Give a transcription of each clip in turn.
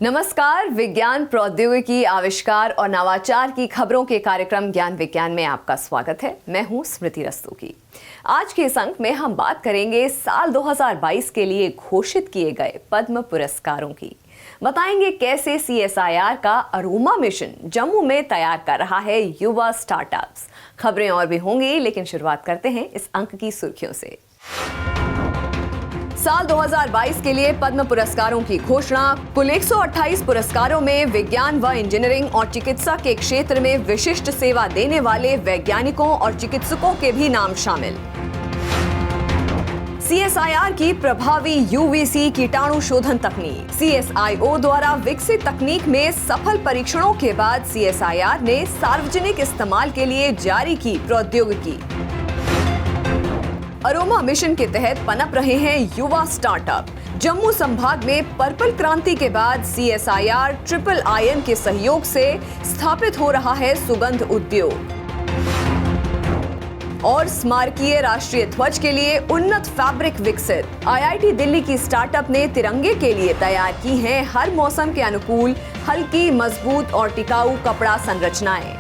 नमस्कार। विज्ञान, प्रौद्योगिकी, आविष्कार और नवाचार की खबरों के कार्यक्रम ज्ञान विज्ञान में आपका स्वागत है। मैं हूं स्मृति रस्तोगी। आज के इस अंक में हम बात करेंगे साल 2022 के लिए घोषित किए गए पद्म पुरस्कारों की। बताएंगे कैसे CSIR का अरोमा मिशन जम्मू में तैयार कर रहा है युवा स्टार्टअप्स। खबरें और भी होंगी, लेकिन शुरुआत करते हैं इस अंक की सुर्खियों से। साल 2022 के लिए पद्म पुरस्कारों की घोषणा। कुल 128 पुरस्कारों में विज्ञान व इंजीनियरिंग और चिकित्सा के क्षेत्र में विशिष्ट सेवा देने वाले वैज्ञानिकों और चिकित्सकों के भी नाम शामिल। CSIR की प्रभावी UVC कीटाणु शोधन तकनीक। CSIO द्वारा विकसित तकनीक में सफल परीक्षणों के बाद CSIR ने सार्वजनिक इस्तेमाल के लिए जारी की प्रौद्योगिकी। अरोमा मिशन के तहत पनप रहे हैं युवा स्टार्टअप। जम्मू संभाग में पर्पल क्रांति के बाद CSIR IIIN के सहयोग से स्थापित हो रहा है सुगंध उद्योग। और स्मारकीय राष्ट्रीय ध्वज के लिए उन्नत फैब्रिक विकसित। IIT दिल्ली की स्टार्टअप ने तिरंगे के लिए तैयार की हैं हर मौसम के अनुकूल हल्की, मजबूत और टिकाऊ कपड़ा संरचनाएं।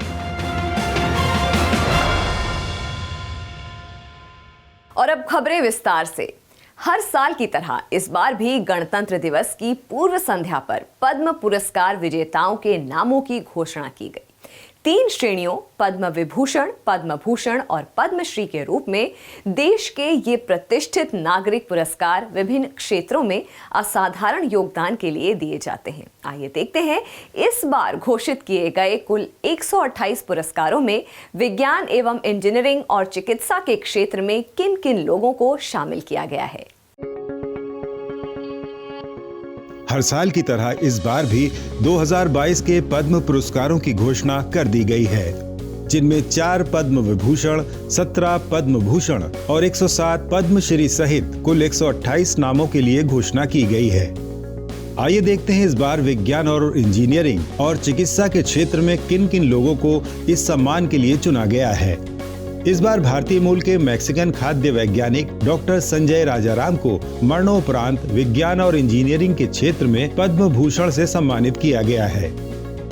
और अब खबरें विस्तार से। हर साल की तरह इस बार भी गणतंत्र दिवस की पूर्व संध्या पर पद्म पुरस्कार विजेताओं के नामों की घोषणा की गई। 3 श्रेणियों पद्म विभूषण, पद्म भूषण और पद्मश्री के रूप में देश के ये प्रतिष्ठित नागरिक पुरस्कार विभिन्न क्षेत्रों में असाधारण योगदान के लिए दिए जाते हैं। आइए देखते हैं इस बार घोषित किए गए कुल 128 पुरस्कारों में विज्ञान एवं इंजीनियरिंग और चिकित्सा के क्षेत्र में किन किन लोगों को शामिल किया गया है। हर साल की तरह इस बार भी 2022 के पद्म पुरस्कारों की घोषणा कर दी गई है, जिनमें 4 पद्म विभूषण, 17 पद्म भूषण और 107 पद्मश्री सहित कुल 128 नामों के लिए घोषणा की गई है। आइए देखते हैं इस बार विज्ञान और इंजीनियरिंग और चिकित्सा के क्षेत्र में किन किन लोगों को इस सम्मान के लिए चुना गया है। इस बार भारतीय मूल के मैक्सिकन खाद्य वैज्ञानिक डॉक्टर संजय राजाराम को मरणोपरांत विज्ञान और इंजीनियरिंग के क्षेत्र में पद्म भूषण से सम्मानित किया गया है।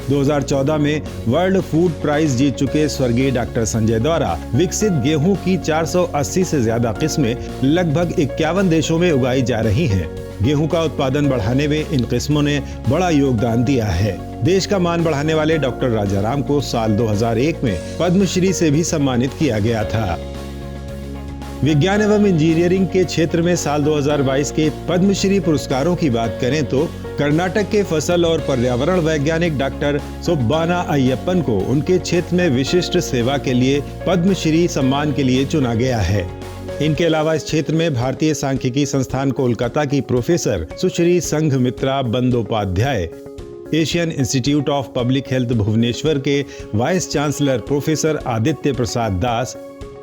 2014 में वर्ल्ड फूड प्राइज जीत चुके स्वर्गीय डॉक्टर संजय द्वारा विकसित गेहूं की 480 से ज्यादा किस्में लगभग 51 देशों में उगाई जा रही हैं। गेहूं का उत्पादन बढ़ाने में इन किस्मों ने बड़ा योगदान दिया है। देश का मान बढ़ाने वाले डॉक्टर राजाराम को साल 2001 में पद्मश्री से भी सम्मानित किया गया था। विज्ञान एवं इंजीनियरिंग के क्षेत्र में साल 2022 के पद्मश्री पुरस्कारों की बात करें तो कर्नाटक के फसल और पर्यावरण वैज्ञानिक डॉक्टर सुब्बाना अय्यप्पन को उनके क्षेत्र में विशिष्ट सेवा के लिए पद्मश्री सम्मान के लिए चुना गया है। इनके अलावा इस क्षेत्र में भारतीय सांख्यिकी संस्थान कोलकाता की प्रोफेसर सुश्री Sanghamitra Bandopadhyay, Asian institute of public health Bhubaneswar के vice chancellor professor Aditya Prasad Das,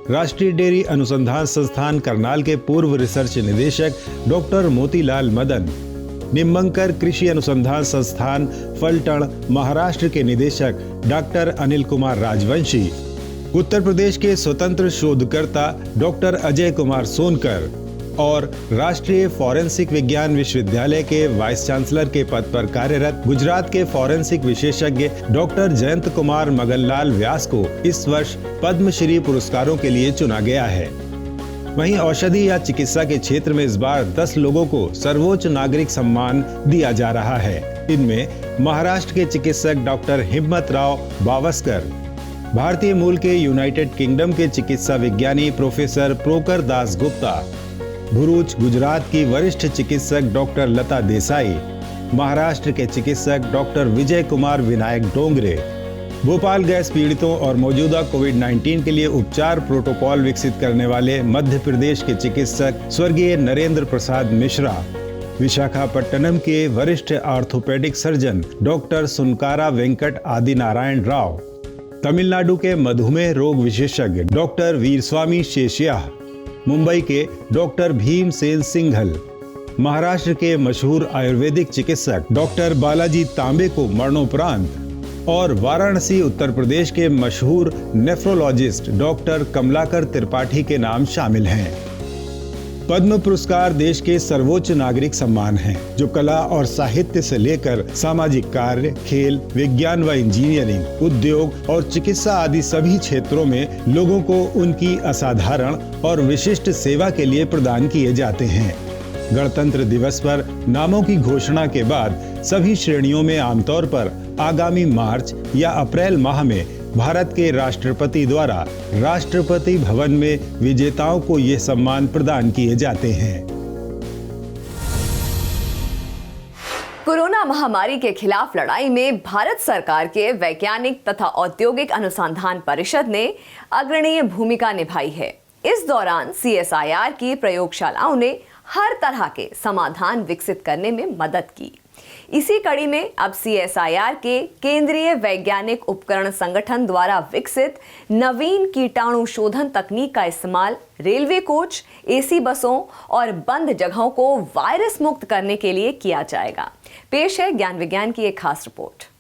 राष्ट्रीय डेयरी अनुसंधान संस्थान करनाल के पूर्व रिसर्च निदेशक डॉक्टर मोतीलाल मदन, निम्बंकर कृषि अनुसंधान संस्थान फलटण महाराष्ट्र के निदेशक डॉक्टर अनिल कुमार राजवंशी, उत्तर प्रदेश के स्वतंत्र शोधकर्ता डॉक्टर अजय कुमार सोनकर और राष्ट्रीय फॉरेंसिक विज्ञान विश्वविद्यालय के वाइस चांसलर के पद पर कार्यरत गुजरात के फॉरेंसिक विशेषज्ञ डॉक्टर जयंत कुमार मगनलाल व्यास को इस वर्ष पद्मश्री पुरस्कारों के लिए चुना गया है। वहीं औषधि या चिकित्सा के क्षेत्र में इस बार 10 लोगों को सर्वोच्च नागरिक सम्मान दिया जा रहा है। इनमें महाराष्ट्र के चिकित्सक डॉक्टर हिम्मत राव बावस्कर, भारतीय मूल के यूनाइटेड किंगडम के चिकित्सा विज्ञानी प्रोफेसर प्रोकर दास गुप्ता, भरूच गुजरात की वरिष्ठ चिकित्सक डॉक्टर लता देसाई, महाराष्ट्र के चिकित्सक डॉक्टर विजय कुमार विनायक डोंगरे, भोपाल गैस पीड़ितों और मौजूदा कोविड-19 के लिए उपचार प्रोटोकॉल विकसित करने वाले मध्य प्रदेश के चिकित्सक स्वर्गीय नरेंद्र प्रसाद मिश्रा, विशाखापट्टनम के वरिष्ठ ऑर्थोपेडिक सर्जन डॉक्टर सुनकारा वेंकट आदि नारायण राव, तमिलनाडु के मधुमेह रोग विशेषज्ञ डॉक्टर वीरस्वामी शेषिया, मुंबई के डॉक्टर भीमसेन सिंघल, महाराष्ट्र के मशहूर आयुर्वेदिक चिकित्सक डॉक्टर बालाजी तांबे को मरणोपरांत और वाराणसी उत्तर प्रदेश के मशहूर नेफ्रोलॉजिस्ट डॉक्टर कमलाकर त्रिपाठी के नाम शामिल हैं। पद्म पुरस्कार देश के सर्वोच्च नागरिक सम्मान हैं, जो कला और साहित्य से लेकर सामाजिक कार्य, खेल, विज्ञान व इंजीनियरिंग, उद्योग और चिकित्सा आदि सभी क्षेत्रों में लोगों को उनकी असाधारण और विशिष्ट सेवा के लिए प्रदान किए जाते हैं। गणतंत्र दिवस पर नामों की घोषणा के बाद सभी श्रेणियों में आमतौर पर आगामी मार्च या अप्रैल माह में भारत के राष्ट्रपति द्वारा राष्ट्रपति भवन में विजेताओं को ये सम्मान प्रदान किए जाते हैं। कोरोना महामारी के खिलाफ लड़ाई में भारत सरकार के वैज्ञानिक तथा औद्योगिक अनुसंधान परिषद ने अग्रणीय भूमिका निभाई है। इस दौरान CSIR की प्रयोगशालाओं ने हर तरह के समाधान विकसित करने में मदद की। इसी कड़ी में अब CSIR के केंद्रीय वैज्ञानिक उपकरण संगठन द्वारा विकसित नवीन कीटाणु शोधन तकनीक का इस्तेमाल रेलवे कोच, AC बसों और बंद जगहों को वायरस मुक्त करने के लिए किया जाएगा। पेश है ज्ञान विज्ञान की एक खास रिपोर्ट।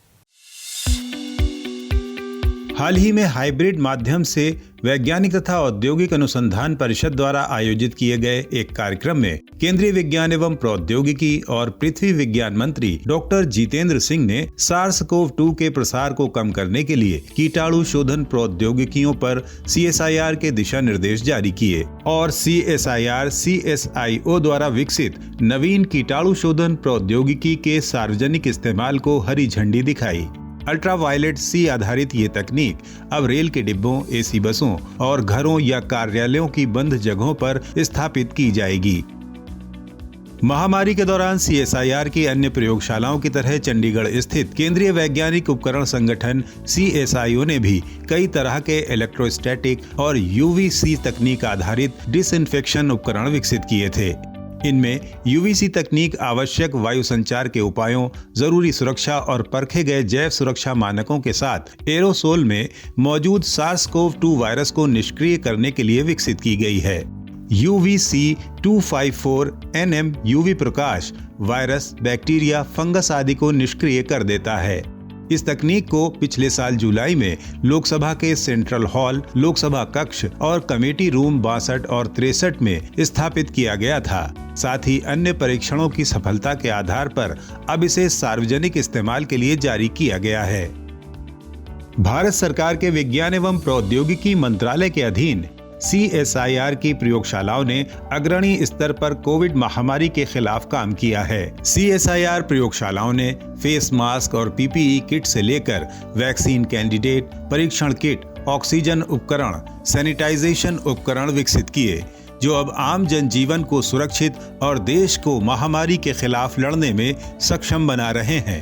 हाल ही में हाइब्रिड माध्यम से वैज्ञानिक तथा औद्योगिक अनुसंधान परिषद द्वारा आयोजित किए गए एक कार्यक्रम में केंद्रीय विज्ञान एवं प्रौद्योगिकी और पृथ्वी विज्ञान मंत्री डॉक्टर जितेंद्र सिंह ने SARS-CoV-2 के प्रसार को कम करने के लिए कीटाणु शोधन प्रौद्योगिकियों पर CSIR के दिशा निर्देश जारी किए और CSIR CSIO द्वारा विकसित नवीन कीटाणु शोधन प्रौद्योगिकी के सार्वजनिक इस्तेमाल को हरी झंडी दिखाई। अल्ट्रावायलेट C आधारित ये तकनीक अब रेल के डिब्बों, AC बसों और घरों या कार्यालयों की बंद जगहों पर स्थापित की जाएगी। महामारी के दौरान CSIR की अन्य प्रयोगशालाओं की तरह चंडीगढ़ स्थित केंद्रीय वैज्ञानिक उपकरण संगठन CSIO ने भी कई तरह के इलेक्ट्रोस्टैटिक और UVC तकनीक आधारित डिसइंफेक्शन उपकरण विकसित किए थे। इनमें UVC तकनीक आवश्यक वायु संचार के उपायों, जरूरी सुरक्षा और परखे गए जैव सुरक्षा मानकों के साथ एरोसोल में मौजूद SARS-CoV-2 वायरस को निष्क्रिय करने के लिए विकसित की गई है। UVC 254 nm UV प्रकाश वायरस, बैक्टीरिया, फंगस आदि को निष्क्रिय कर देता है। इस तकनीक को पिछले साल जुलाई में लोकसभा के सेंट्रल हॉल, लोकसभा कक्ष और कमेटी रूम 62 और 63 में स्थापित किया गया था। साथ ही अन्य परीक्षणों की सफलता के आधार पर अब इसे सार्वजनिक इस्तेमाल के लिए जारी किया गया है। भारत सरकार के विज्ञान एवं प्रौद्योगिकी मंत्रालय के अधीन CSIR की प्रयोगशालाओं ने अग्रणी स्तर पर कोविड महामारी के खिलाफ काम किया है। CSIR प्रयोगशालाओं ने फेस मास्क और PPE किट से लेकर वैक्सीन कैंडिडेट, परीक्षण किट, ऑक्सीजन उपकरण, सैनिटाइजेशन उपकरण विकसित किए, जो अब आम जनजीवन को सुरक्षित और देश को महामारी के खिलाफ लड़ने में सक्षम बना रहे हैं।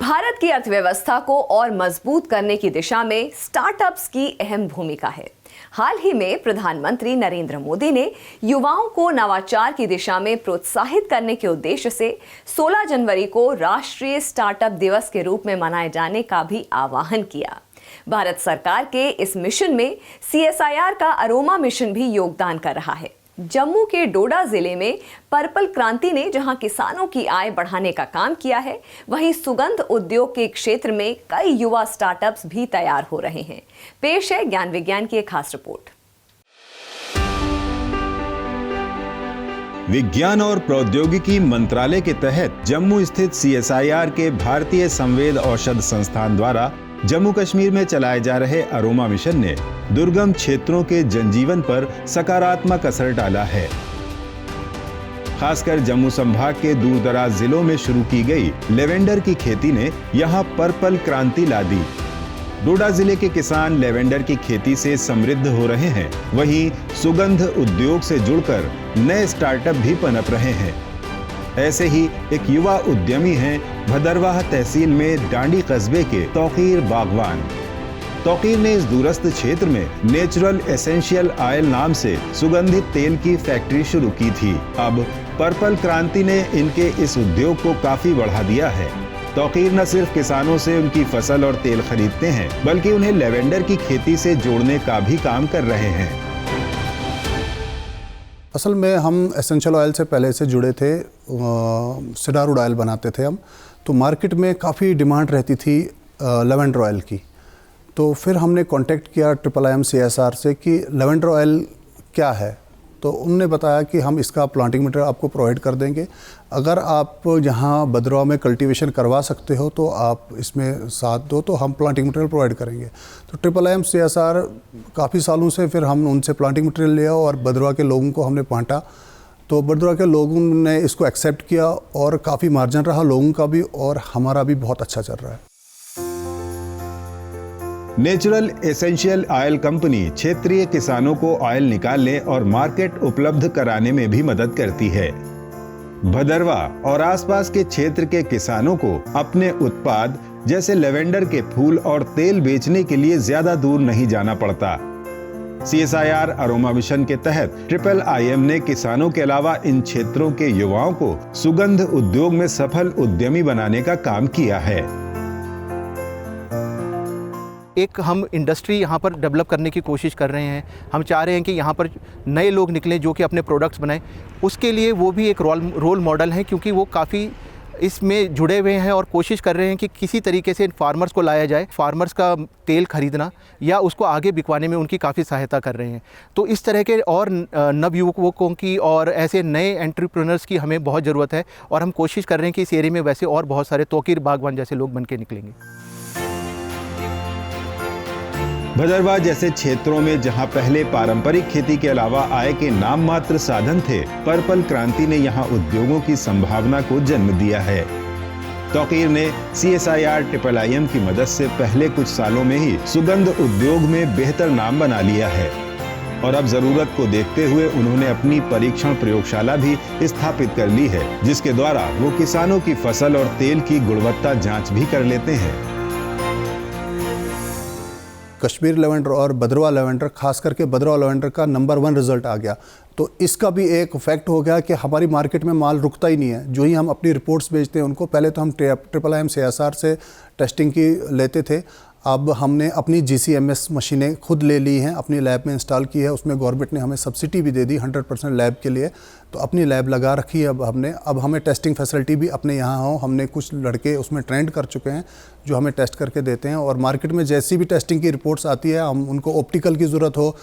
भारत की अर्थव्यवस्था को और मजबूत करने की दिशा में स्टार्टअप्स की अहम भूमिका है। हाल ही में प्रधानमंत्री नरेंद्र मोदी ने युवाओं को नवाचार की दिशा में प्रोत्साहित करने के उद्देश्य से 16 जनवरी को राष्ट्रीय स्टार्टअप दिवस के रूप में मनाए जाने का भी आह्वान किया। भारत सरकार के इस मिशन में CSIR का अरोमा मिशन भी योगदान कर रहा है। जम्मू के डोडा जिले में पर्पल क्रांति ने जहां किसानों की आय बढ़ाने का काम किया है, वहीं सुगंध उद्योग के क्षेत्र में कई युवा स्टार्टअप्स भी तैयार हो रहे हैं। पेश है ज्ञान विज्ञान की एक खास रिपोर्ट। विज्ञान और प्रौद्योगिकी मंत्रालय के तहत जम्मू स्थित CSIR के भारतीय संवेद औषध संस्थान द्वारा जम्मू कश्मीर में चलाए जा रहे अरोमा मिशन ने दुर्गम क्षेत्रों के जनजीवन पर सकारात्मक असर डाला है। खासकर जम्मू संभाग के दूरदराज जिलों में शुरू की गई लेवेंडर की खेती ने यहां पर्पल क्रांति ला दी। डोडा जिले के किसान लेवेंडर की खेती से समृद्ध हो रहे हैं, वहीं सुगंध उद्योग से जुड़कर नए स्टार्टअप भी पनप रहे हैं। ऐसे ही एक युवा उद्यमी हैं भदरवाह तहसील में डांडी कस्बे के तौकीर बागवान। तौकीर ने इस दूरस्थ क्षेत्र में नेचुरल एसेंशियल ऑयल नाम से सुगंधित तेल की फैक्ट्री शुरू की थी। अब पर्पल क्रांति ने इनके इस उद्योग को काफी बढ़ा दिया है। तौकीर न सिर्फ किसानों से उनकी फसल और तेल खरीदते हैं, बल्कि उन्हें लेवेंडर की खेती से जोड़ने का भी काम कर रहे हैं। असल में हम एसेंशियल ऑयल से पहले से जुड़े थे, सीडारवुड ऑयल बनाते थे हम, तो मार्केट में काफ़ी डिमांड रहती थी लेवेंडर ऑयल की। तो फिर हमने कांटेक्ट किया IIIM CSR से कि लेवेंडर ऑयल क्या है। तो उनने बताया कि हम इसका प्लांटिंग मटेरियल आपको प्रोवाइड कर देंगे, अगर आप यहाँ भद्रवाह में कल्टीवेशन करवा सकते हो तो आप इसमें साथ दो, तो हम प्लांटिंग मटेरियल प्रोवाइड करेंगे। तो IIIM CSR काफ़ी सालों से फिर हम उनसे प्लांटिंग मटेरियल लिया और भद्रवाह के लोगों को हमने बांटा। तो भद्रवाह के लोगों ने इसको एक्सेप्ट किया और काफ़ी मार्जिन रहा लोगों का भी और हमारा भी बहुत अच्छा चल रहा है। नेचुरल एसेंशियल ऑयल कंपनी क्षेत्रीय किसानों को ऑयल निकालने और मार्केट उपलब्ध कराने में भी मदद करती है। भदरवाह और आसपास के क्षेत्र के किसानों को अपने उत्पाद जैसे लेवेंडर के फूल और तेल बेचने के लिए ज्यादा दूर नहीं जाना पड़ता। CSIR अरोमा मिशन के तहत IIIM ने किसानों के अलावा इन क्षेत्रों के युवाओं को सुगंध उद्योग में सफल उद्यमी बनाने का काम किया है। एक हम इंडस्ट्री यहाँ पर डेवलप करने की कोशिश कर रहे हैं। हम चाह रहे हैं कि यहाँ पर नए लोग निकलें जो कि अपने प्रोडक्ट्स बनाएं। उसके लिए वो भी एक रोल मॉडल हैं, क्योंकि वो काफ़ी इसमें जुड़े हुए हैं और कोशिश कर रहे हैं कि किसी तरीके से फार्मर्स को लाया जाए, फार्मर्स का तेल खरीदना या उसको आगे बिकवाने में उनकी काफ़ी सहायता कर रहे हैं। तो इस तरह के और नवयुवकों की और ऐसे नए एंटरप्रेन्योर्स की हमें बहुत ज़रूरत है और हम कोशिश कर रहे हैं कि इस एरिया में वैसे और बहुत सारे तोकीर बागवान जैसे लोग बन के निकलेंगे। भदरवाह जैसे क्षेत्रों में जहां पहले पारंपरिक खेती के अलावा आय के नाम मात्र साधन थे, पर्पल क्रांति ने यहां उद्योगों की संभावना को जन्म दिया है। तौकीर ने CSIR IIIM की मदद से पहले कुछ सालों में ही सुगंध उद्योग में बेहतर नाम बना लिया है और अब जरूरत को देखते हुए उन्होंने अपनी परीक्षण प्रयोगशाला भी स्थापित कर ली है, जिसके द्वारा वो किसानों की फसल और तेल की गुणवत्ता जांच भी कर लेते हैं। कश्मीर लेवेंडर और भद्रवाह लेवेंडर, खास करके भद्रवाह लेवेंडर का नंबर 1 रिजल्ट आ गया। तो इसका भी एक फैक्ट हो गया कि हमारी मार्केट में माल रुकता ही नहीं है। जो ही हम अपनी रिपोर्ट्स भेजते हैं उनको, पहले तो हम IIIM CSR से टेस्टिंग की लेते थे, अब हमने अपनी GCMS मशीनें खुद ले ली हैं, अपनी लैब में इंस्टॉल की है। उसमें गवर्नमेंट ने हमें सब्सिडी भी दे दी 100% लैब के लिए, तो अपनी लैब लगा रखी है अब हमें टेस्टिंग फैसिलिटी भी अपने यहाँ हो। हमने कुछ लड़के उसमें ट्रेंड कर चुके हैं जो हमें टेस्ट करके देते हैं और मार्केट में जैसी भी टेस्टिंग की रिपोर्ट्स आती है, हम उनको ऑप्टिकल की ज़रूरत हो,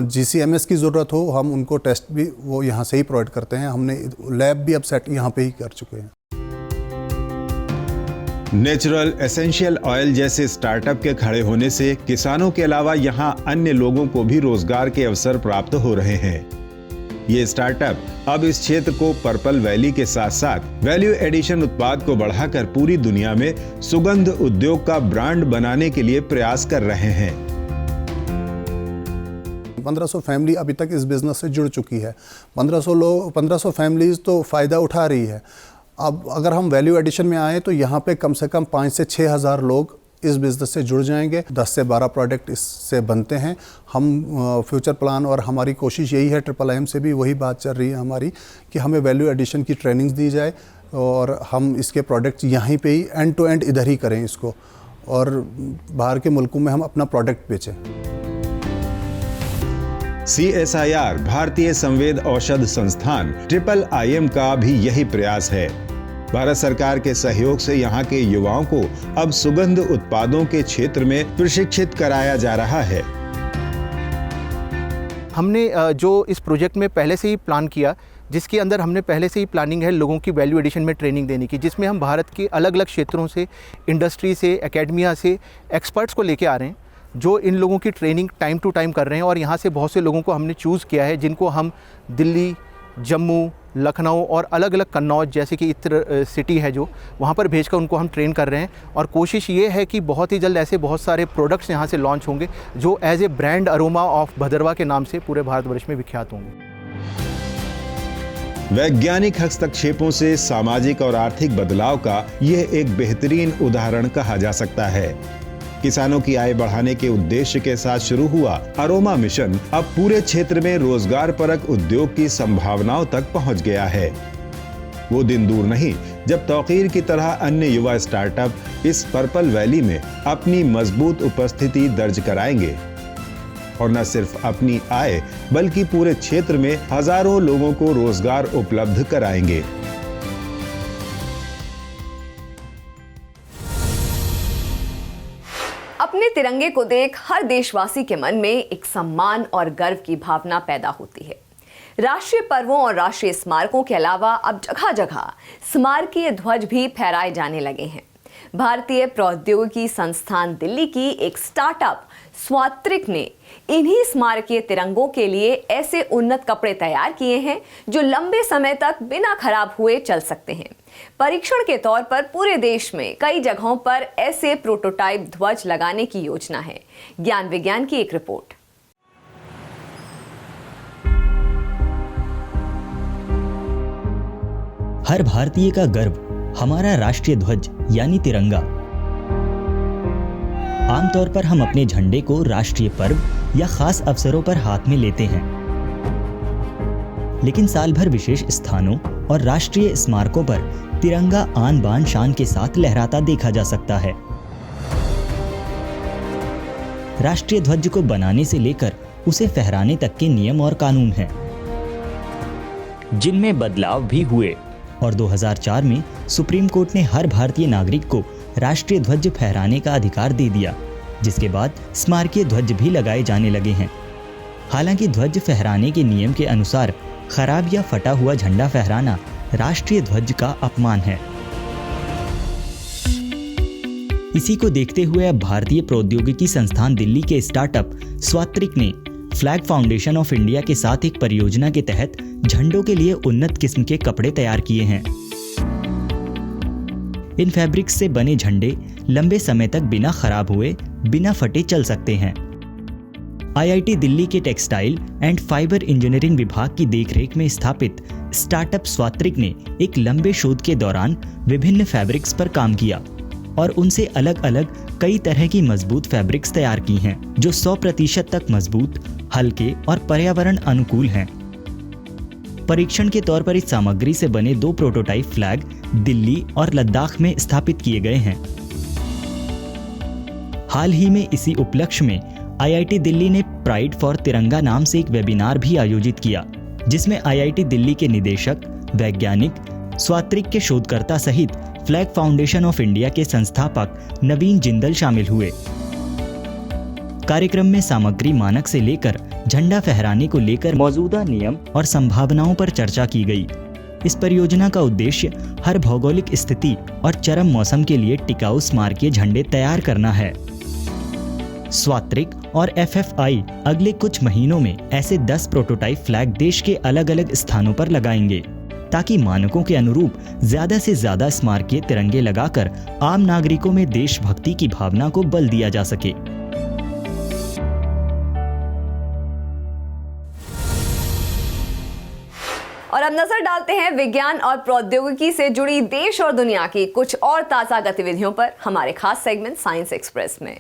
GCMS की ज़रूरत हो, हम उनको टेस्ट भी वो यहाँ से ही प्रोवाइड करते हैं। हमने लैब भी अब सेट यहाँ पे ही कर चुके हैं। नेचुरल एसेंशियल ऑयल जैसे स्टार्टअप के खड़े होने से किसानों के अलावा यहां अन्य लोगों को भी रोजगार के अवसर प्राप्त हो रहे हैं। ये स्टार्टअप अब इस क्षेत्र को पर्पल वैली के साथ साथ वैल्यू एडिशन उत्पाद को बढ़ाकर पूरी दुनिया में सुगंध उद्योग का ब्रांड बनाने के लिए प्रयास कर रहे हैं। 1500 फैमिली अभी तक इस बिज़नेस से जुड़ चुकी है। 1500 फैमिलीज़ तो फ़ायदा उठा रही है। अब अगर हम वैल्यू एडिशन में आए तो यहाँ पे कम से कम 5 से 6 हज़ार लोग इस बिज़नेस से जुड़ जाएंगे। 10 से 12 प्रोडक्ट इससे बनते हैं। हम फ्यूचर प्लान और हमारी कोशिश यही है, IIIM से भी वही बात चल रही है हमारी, कि हमें वैल्यू एडिशन की ट्रेनिंग्स दी जाए और हम इसके प्रोडक्ट्स यहीं पे ही एंड टू एंड इधर ही करें इसको, और बाहर के मुल्कों में हम अपना प्रोडक्ट बेचें। CSIR भारतीय संवेद औषध संस्थान IIIM का भी यही प्रयास है। भारत सरकार के सहयोग से यहाँ के युवाओं को अब सुगंध उत्पादों के क्षेत्र में प्रशिक्षित कराया जा रहा है। हमने जो इस प्रोजेक्ट में पहले से ही प्लान किया, जिसके अंदर हमने पहले से ही प्लानिंग है लोगों की वैल्यू एडिशन में ट्रेनिंग देने की, जिसमें हम भारत के अलग अलग क्षेत्रों से, इंडस्ट्री से, एकेडमिया से एक्सपर्ट्स को लेके आ रहे हैं जो इन लोगों की ट्रेनिंग टाइम टू टाइम कर रहे हैं। और यहाँ से बहुत से लोगों को हमने चूज़ किया है जिनको हम दिल्ली, जम्मू, लखनऊ और अलग अलग कन्नौज जैसे कि इत्र सिटी है जो, वहाँ पर भेजकर उनको हम ट्रेन कर रहे हैं। और कोशिश ये है कि बहुत ही जल्द ऐसे बहुत सारे प्रोडक्ट्स यहाँ से लॉन्च होंगे जो as a brand aroma of Bhaderwah के नाम से पूरे भारतवर्ष में विख्यात होंगे। वैज्ञानिक हस्तक्षेपों से सामाजिक और आर्थिक बदलाव का यह एक बेहतरीन उदाहरण कहा जा सकता है। किसानों की आय बढ़ाने के उद्देश्य के साथ शुरू हुआ अरोमा मिशन अब पूरे क्षेत्र में रोजगार परक उद्योग की संभावनाओं तक पहुंच गया है। वो दिन दूर नहीं जब तौकीर की तरह अन्य युवा स्टार्टअप इस पर्पल वैली में अपनी मजबूत उपस्थिति दर्ज कराएंगे और न सिर्फ अपनी आय बल्कि पूरे क्षेत्र में हजारों लोगों को रोजगार उपलब्ध कराएंगे। अपने तिरंगे तिरंगे को देख हर देशवासी के मन में एक सम्मान और गर्व की भावना पैदा होती है। राष्ट्रीय पर्वों और राष्ट्रीय स्मारकों के अलावा अब जगह जगह स्मारकीय ध्वज भी फहराए जाने लगे हैं। भारतीय प्रौद्योगिकी संस्थान दिल्ली की एक स्टार्टअप स्वात्रिक ने इन्हीं स्मारकीय तिरंगों के लिए ऐसे उन्नत कपड़े तैयार किए हैं जो लंबे समय तक बिना खराब हुए चल सकते हैं। परीक्षण के तौर पर पूरे देश में कई जगहों पर ऐसे प्रोटोटाइप ध्वज लगाने की योजना है। ज्ञान विज्ञान की एक रिपोर्ट। हर भारतीय का गर्व हमारा राष्ट्रीय ध्वज यानी तिरंगा। आमतौर पर हम अपने झंडे को राष्ट्रीय पर्व या खास अवसरों पर हाथ में लेते हैं, लेकिन साल भर विशेष स्थानों और राष्ट्रीय स्मारकों पर तिरंगा आन बान शान के साथ लहराता देखा जा सकता है। राष्ट्रीय ध्वज को बनाने से लेकर उसे फहराने तक के नियम और कानून हैं, जिनमें बदलाव भी हुए और 2004 में सुप्रीम कोर्ट ने हर भारतीय नागरिक को राष्ट्रीय ध्वज फहराने का अधिकार दे दिया, जिसके बाद स्मारकीय ध्वज भी लगाए जाने लगे हैं। हालांकि ध्वज फहराने के नियम के अनुसार खराब या फटा हुआ झंडा फहराना राष्ट्रीय ध्वज का अपमान है। इसी को देखते हुए अब भारतीय प्रौद्योगिकी संस्थान दिल्ली के स्टार्टअप स्वात्रिक ने फ्लैग फाउंडेशन ऑफ इंडिया के साथ एक परियोजना के तहत झंडों के लिए उन्नत किस्म के कपड़े तैयार किए हैं। इन फैब्रिक्स से बने झंडे लंबे समय तक बिना खराब हुए, बिना फटे चल सकते हैं। आईआईटी दिल्ली के टेक्सटाइल एंड फाइबर इंजीनियरिंग विभाग की देखरेख में स्थापित स्टार्टअप स्वात्रिक ने एक लंबे शोध के दौरान विभिन्न फैब्रिक्स पर काम किया और उनसे अलग अलग कई तरह की मजबूत फैब्रिक्स तैयार की हैं, जो 100% तक मजबूत, हल्के और पर्यावरण अनुकूल हैं। परीक्षण के तौर पर इस सामग्री से बने 2 प्रोटोटाइप फ्लैग दिल्ली और लद्दाख में स्थापित किए गए हैं। हाल ही में इसी उपलक्ष्य में आईआईटी दिल्ली ने प्राइड फॉर तिरंगा नाम से एक वेबिनार भी आयोजित किया, जिसमें आईआईटी दिल्ली के निदेशक, वैज्ञानिक, स्वात्रिक के शोधकर्ता सहित फ्लैग फाउंडेशन ऑफ इंडिया के संस्थापक नवीन जिंदल शामिल हुए। कार्यक्रम में सामग्री मानक से लेकर झंडा फहराने को लेकर मौजूदा नियम और संभावनाओं पर चर्चा की गई। इस परियोजना का उद्देश्य हर भौगोलिक स्थिति और चरम मौसम के लिए टिकाऊ स्मारकीय झंडे तैयार करना है। स्वात्रिक और एफएफआई अगले कुछ महीनों में ऐसे 10 प्रोटोटाइप फ्लैग देश के अलग अलग स्थानों पर लगाएंगे, ताकि मानकों के अनुरूप ज्यादा से ज्यादा स्मारकीय तिरंगे लगाकर आम नागरिकों में देशभक्ति की भावना को बल दिया जा सके। और अब नजर डालते हैं विज्ञान और प्रौद्योगिकी से जुड़ी देश और दुनिया की कुछ और ताजा गतिविधियों पर हमारे खास सेगमेंट साइंस एक्सप्रेस में।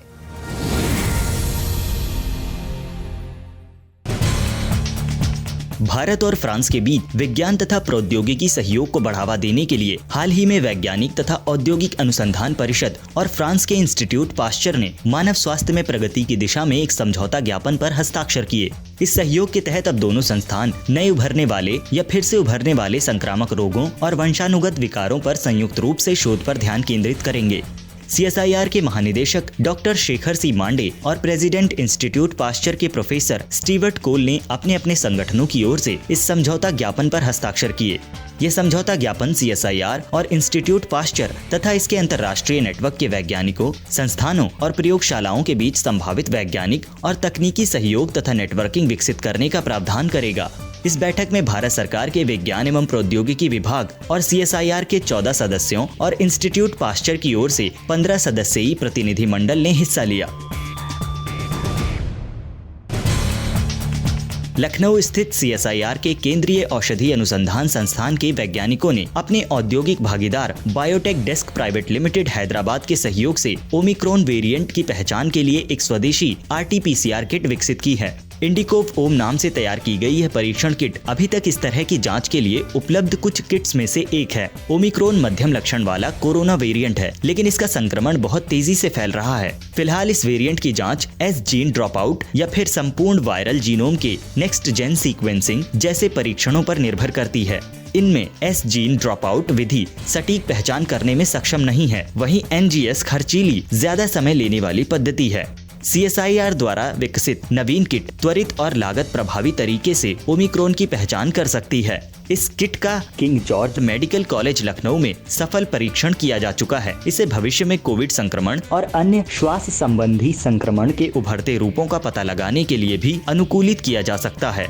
भारत और फ्रांस के बीच विज्ञान तथा प्रौद्योगिकी सहयोग को बढ़ावा देने के लिए हाल ही में वैज्ञानिक तथा औद्योगिक अनुसंधान परिषद और फ्रांस के इंस्टीट्यूट पास्चर ने मानव स्वास्थ्य में प्रगति की दिशा में एक समझौता ज्ञापन पर हस्ताक्षर किए। इस सहयोग के तहत अब दोनों संस्थान नए उभरने वाले या फिर से उभरने वाले संक्रामक रोगों और वंशानुगत विकारों पर संयुक्त रूप से शोध पर ध्यान केंद्रित करेंगे। CSIR के महानिदेशक डॉक्टर शेखर सी मांडे और प्रेसिडेंट इंस्टीट्यूट पास्चर के प्रोफेसर स्टीवर्ट कोल ने अपने अपने संगठनों की ओर से इस समझौता ज्ञापन पर हस्ताक्षर किए। ये समझौता ज्ञापन CSIR और इंस्टीट्यूट पास्चर तथा इसके अंतर्राष्ट्रीय नेटवर्क के वैज्ञानिकों, संस्थानों और प्रयोगशालाओं के बीच संभावित वैज्ञानिक और तकनीकी सहयोग तथा नेटवर्किंग विकसित करने का प्रावधान करेगा। इस बैठक में भारत सरकार के विज्ञान एवं प्रौद्योगिकी विभाग और CSIR के 14 सदस्यों और इंस्टीट्यूट पास्चर की ओर से 15 सदस्यीय प्रतिनिधिमंडल ने हिस्सा लिया। लखनऊ स्थित CSIR के केंद्रीय औषधि अनुसंधान संस्थान के वैज्ञानिकों ने अपने औद्योगिक भागीदार biotech desk private limited Hyderabad के सहयोग से ओमिक्रॉन वेरिएंट की पहचान के लिए एक स्वदेशी RT-PCR किट विकसित की है। इंडिकोव ओम नाम से तैयार की गई यह परीक्षण किट अभी तक इस तरह की जांच के लिए उपलब्ध कुछ किट्स में से एक है। ओमिक्रॉन मध्यम लक्षण वाला कोरोना वेरिएंट है, लेकिन इसका संक्रमण बहुत तेजी से फैल रहा है। फिलहाल इस वेरिएंट की जांच एस जीन ड्रॉप आउट या फिर संपूर्ण वायरल जीनोम के नेक्स्ट जेन सीक्वेंसिंग जैसे परीक्षणों पर निर्भर करती है। इनमें एस जीन ड्रॉप आउट विधि सटीक पहचान करने में सक्षम नहीं है, वहीं NGS खर्चीली, ज्यादा समय लेने वाली पद्धति है। CSIR द्वारा विकसित नवीन किट त्वरित और लागत प्रभावी तरीके से ओमिक्रॉन की पहचान कर सकती है। इस किट का king George medical college Lucknow में सफल परीक्षण किया जा चुका है। इसे भविष्य में कोविड संक्रमण और अन्य श्वास संबंधी संक्रमण के उभरते रूपों का पता लगाने के लिए भी अनुकूलित किया जा सकता है।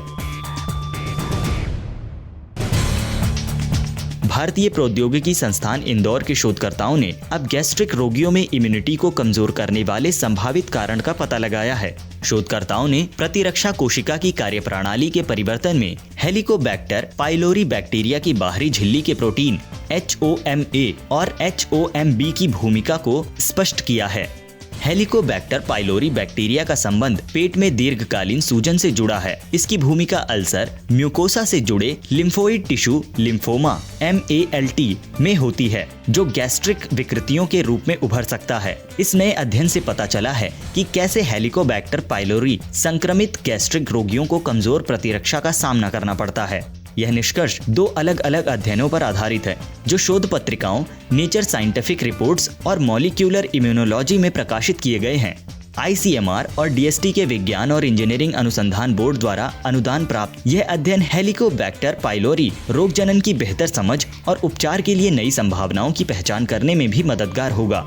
भारतीय प्रौद्योगिकी संस्थान इंदौर के शोधकर्ताओं ने अब गैस्ट्रिक रोगियों में इम्यूनिटी को कमजोर करने वाले संभावित कारण का पता लगाया है। शोधकर्ताओं ने प्रतिरक्षा कोशिका की कार्यप्रणाली के परिवर्तन में हेलिकोबैक्टर पाइलोरी बैक्टीरिया की बाहरी झिल्ली के प्रोटीन HOMA और HOMB की भूमिका को स्पष्ट किया है। हेलिकोबैक्टर पाइलोरी बैक्टीरिया का संबंध पेट में दीर्घकालीन सूजन से जुड़ा है। इसकी भूमिका अल्सर, म्यूकोसा से जुड़े लिम्फोइड टिश्यू लिम्फोमा MALT में होती है, जो गैस्ट्रिक विकृतियों के रूप में उभर सकता है। इस नए अध्ययन से पता चला है कि कैसे हेलिकोबैक्टर पाइलोरी संक्रमित गैस्ट्रिक रोगियों को कमजोर प्रतिरक्षा का सामना करना पड़ता है। यह निष्कर्ष 2 अलग अलग अध्ययनों पर आधारित है, जो शोध पत्रिकाओं नेचर साइंटिफिक रिपोर्ट्स और मॉलिक्यूलर इम्यूनोलॉजी में प्रकाशित किए गए हैं। ICMR और DST के विज्ञान और इंजीनियरिंग अनुसंधान बोर्ड द्वारा अनुदान प्राप्त यह अध्ययन हेलिकोबैक्टर पाइलोरी रोग जनन की बेहतर समझ और उपचार के लिए नई संभावनाओं की पहचान करने में भी मददगार होगा।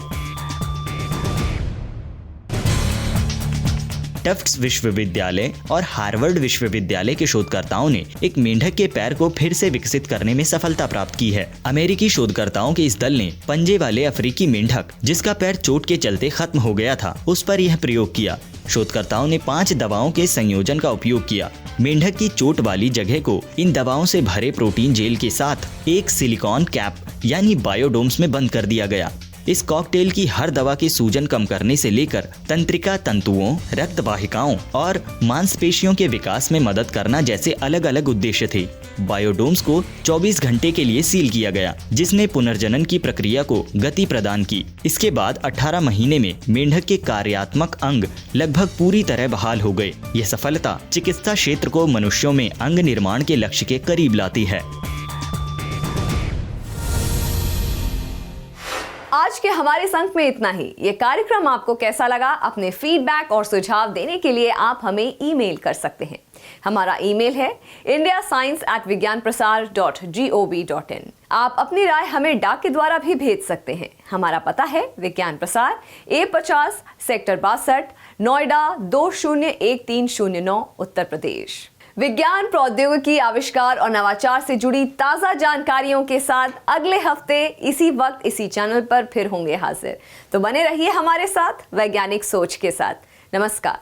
टफ्ट्स विश्वविद्यालय और हार्वर्ड विश्वविद्यालय के शोधकर्ताओं ने एक मेंढक के पैर को फिर से विकसित करने में सफलता प्राप्त की है। अमेरिकी शोधकर्ताओं के इस दल ने पंजे वाले अफ्रीकी मेंढक, जिसका पैर चोट के चलते खत्म हो गया था, उस पर यह प्रयोग किया। शोधकर्ताओं ने 5 दवाओं के संयोजन का उपयोग किया। मेंढक की चोट वाली जगह को इन दवाओं से भरे प्रोटीन जेल के साथ एक सिलिकॉन कैप यानी बायोडोम्स में बंद कर दिया गया। इस कॉकटेल की हर दवा की सूजन कम करने से लेकर तंत्रिका तंतुओं, रक्त वाहिकाओं और मांसपेशियों के विकास में मदद करना जैसे अलग अलग उद्देश्य थे। बायोडोम्स को 24 घंटे के लिए सील किया गया, जिसने पुनर्जनन की प्रक्रिया को गति प्रदान की। इसके बाद 18 महीने में मेंढक के कार्यात्मक अंग लगभग पूरी तरह बहाल हो गए। यह सफलता चिकित्सा क्षेत्र को मनुष्यों में अंग निर्माण के लक्ष्य के करीब लाती है। आज के हमारे संग में इतना ही। ये कार्यक्रम आपको कैसा लगा? अपने फीडबैक और सुझाव देने के लिए आप हमें ईमेल कर सकते हैं। हमारा ईमेल है indiascience@vigyanprasar.gov.in। आप अपनी राय हमें डाक के द्वारा भी भेज सकते हैं। हमारा पता है विज्ञान प्रसार A50 सेक्टर 62 नोएडा 201309 उत्तर प्रदेश। विज्ञान, प्रौद्योगिकी, आविष्कार और नवाचार से जुड़ी ताज़ा जानकारियों के साथ अगले हफ्ते इसी वक्त इसी चैनल पर फिर होंगे हाजिर। तो बने रहिए हमारे साथ वैज्ञानिक सोच के साथ। नमस्कार।